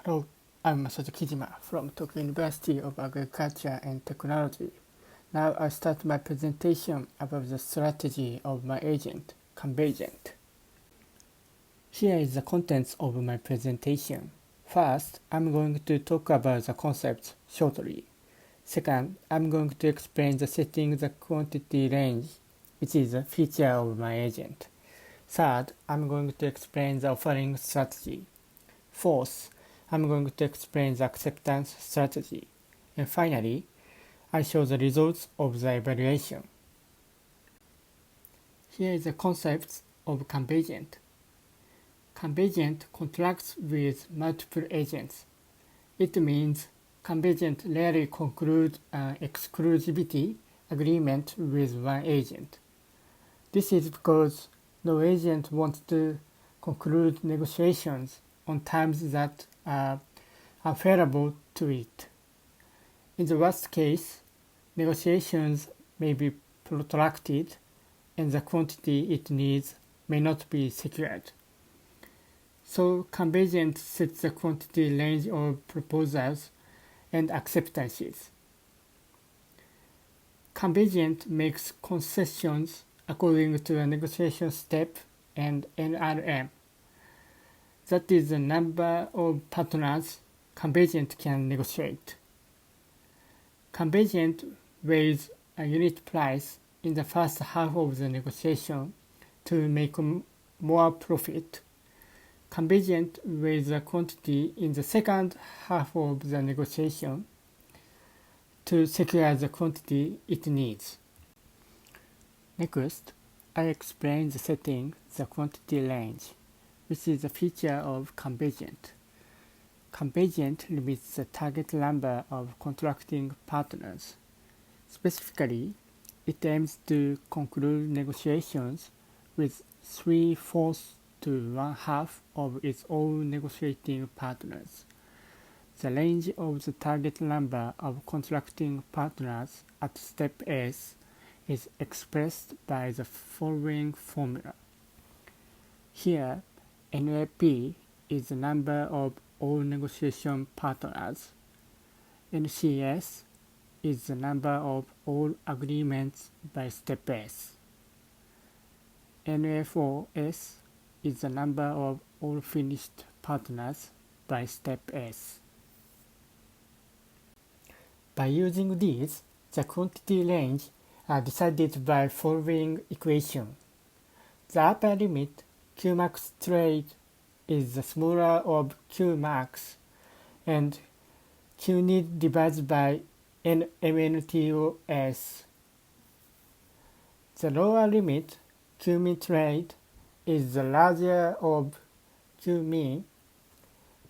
Hello, I'm Masato Kijima from Tokyo University of Agriculture and Technology. Now I start my presentation about the strategy of my agent, KanbeAgent. Here is the contents of my presentation. First, I'm going to talk about the concepts shortly. Second, I'm going to explain the setting the quantity range, which is a feature of my agent. Third, I'm going to explain the offering strategy. Fourth, I'm going to explain the acceptance strategy. And finally, I show the results of the evaluation. Here is the concepts of KanbeAgent. KanbeAgent contracts with multiple agents. It means KanbeAgent rarely concludes an exclusivity agreement with one agent. This is because no agent wants to conclude negotiations on terms that are unfavorable to it. In the worst case, negotiations may be protracted and the quantity it needs may not be secured. So KanbeAgent sets the quantity range of proposals and acceptances. KanbeAgent makes concessions according to a negotiation step and NRM. That is the number of partners KanbeAgent can negotiate. KanbeAgent weighs a unit price in the first half of the negotiation to make more profit. KanbeAgent weighs the quantity in the second half of the negotiation to secure the quantity it needs. Next, I explain the setting the quantity range, which is a feature of KanbeAgent. KanbeAgent limits the target number of contracting partners. Specifically, it aims to conclude negotiations with 3/4 to 1/2 of its own negotiating partners. The range of the target number of contracting partners at step S is expressed by the following formula. Here, NAP is the number of all negotiation partners. NCS is the number of all agreements by step S. NFOS is the number of all finished partners by step S. By using these, the quantity range are decided by following equation. The upper limit, Qmax trade, is the smaller of Qmax, and Qneed divided by NMNTOS. The lower limit, Qmean trade, is the larger of Qmean,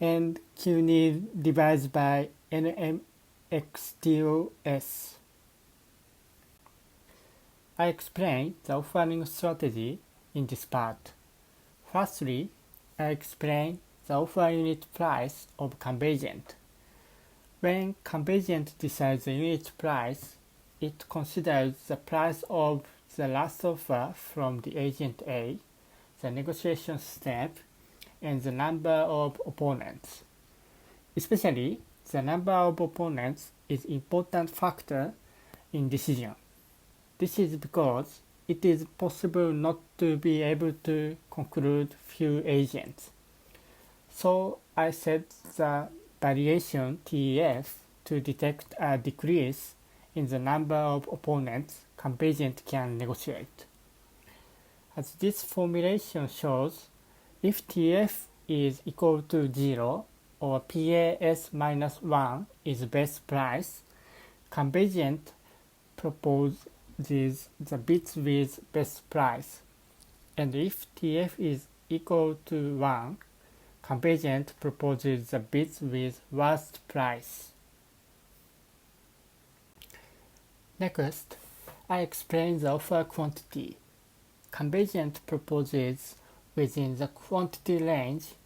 and Qneed divided by NMXTOS. I explain the offering strategy in this part. Firstly, I explain the offer unit price of KanbeAgent. When KanbeAgent decides the unit price, it considers the price of the last offer from the agent A, the negotiation step, and the number of opponents. Especially, the number of opponents is an important factor in decision. This is because it is possible not to be able to conclude few agents. So I set the variation TEF to detect a decrease in the number of opponents KanbeAgent can negotiate. As this formulation shows, if TF is equal to 0 or PAS minus 1 is best price, KanbeAgent proposes the bids with best price, and if TF is equal to 1, KanbeAgent proposes the bids with worst price. Next, I explain the offer quantity. KanbeAgent proposes within the quantity range,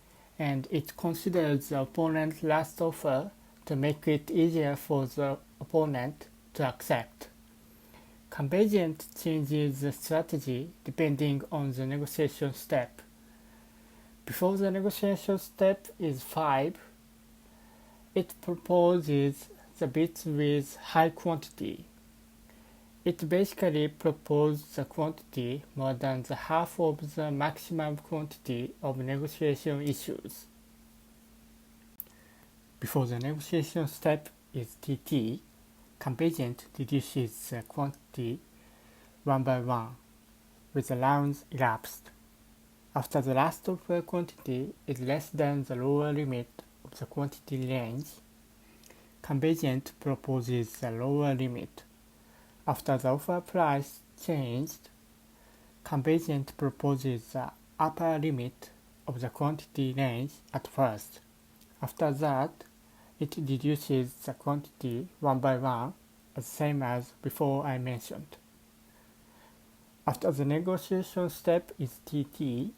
and it considers the opponent's last offer to make it easier for the opponent to accept. KanbeAgent changes the strategy depending on the negotiation step. Before the negotiation step is 5, It proposes the bits with high quantity. It basically proposes the quantity more than the half of the maximum quantity of negotiation issues. Before the negotiation step is TT, KanbeAgent reduces the quantity one by one with the rounds elapsed. After the last offer quantity is less than the lower limit of the quantity range, KanbeAgent proposes the lower limit. After the offer price changed, KanbeAgent proposes the upper limit of the quantity range at first. After that, it reduces the quantity one by one, as same as before I mentioned. After the negotiation step is TT,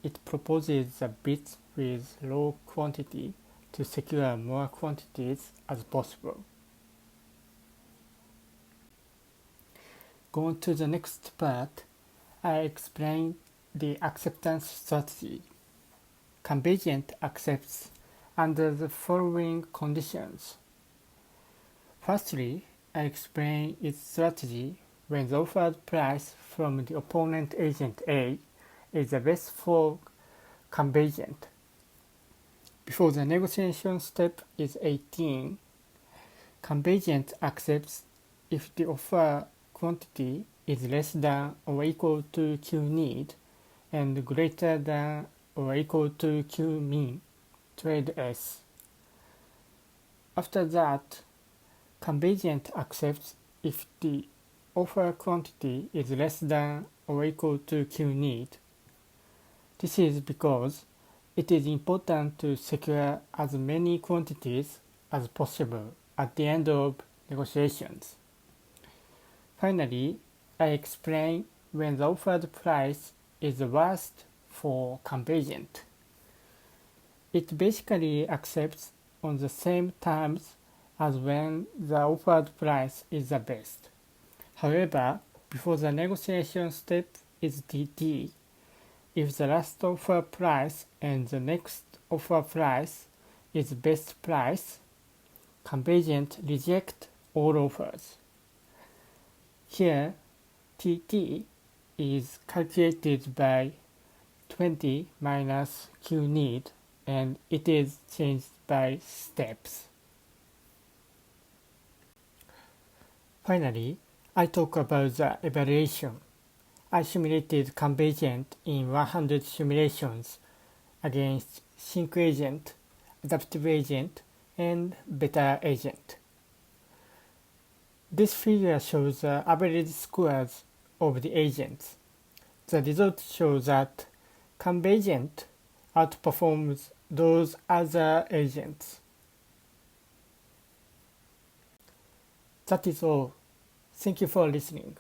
it proposes the bits with low quantity to secure more quantities as possible. Going to the next part, I explain the acceptance strategy. KanbeAgent accepts under the following conditions. Firstly, I explain its strategy when the offered price from the opponent agent A is the best for KanbeAgent. Before the negotiation step is 18, KanbeAgent accepts if the offer quantity is less than or equal to Q need and greater than or equal to Q mean, trade S. After that, KanbeAgent accepts if the offer quantity is less than or equal to Q need. This is because it is important to secure as many quantities as possible at the end of negotiations. Finally, I explain when the offered price is the worst for KanbeAgent. It basically accepts on the same terms as when the offered price is the best. However, before the negotiation step is TT, if the last offer price and the next offer price is best price, KanbeAgent rejects all offers. Here, TT is calculated by 20 minus Q need and it is changed by steps. Finally, I talk about the evaluation. I simulated KanbeAgent in 100 simulations against Sync Agent, Adaptive Agent, and Beta Agent. This figure shows the average scores of the agents. The result shows that KanbeAgent outperforms those other agents. That is all. Thank you for listening.